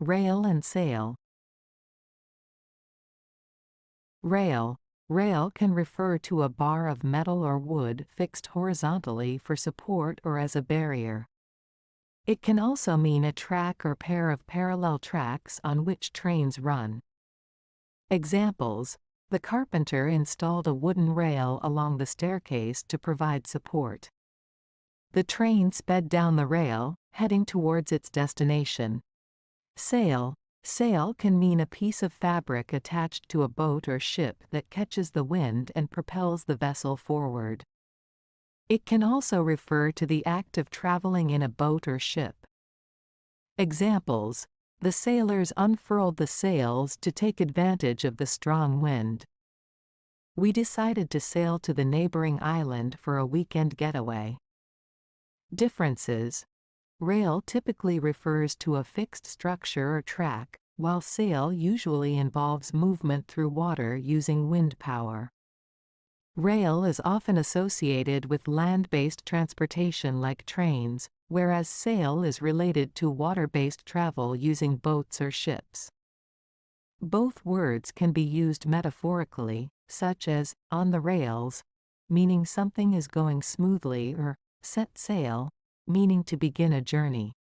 Rail and sail. Rail. Rail can refer to a bar of metal or wood fixed horizontally for support or as a barrier. It can also mean a track or pair of parallel tracks on which trains run. Examples: the carpenter installed a wooden rail along the staircase to provide support. The train sped down the rail, heading towards its destination. Sail. Sail can mean a piece of fabric attached to a boat or ship that catches the wind and propels the vessel forward. It can also refer to the act of traveling in a boat or ship. Examples: the sailors unfurled the sails to take advantage of the strong wind. We decided to sail to the neighboring island for a weekend getaway. Differences: rail typically refers to a fixed structure or track, while sail usually involves movement through water using wind power. Rail is often associated with land-based transportation like trains, whereas sail is related to water-based travel using boats or ships. Both words can be used metaphorically, such as "on the rails," meaning something is going smoothly, or "set sail," meaning to begin a journey.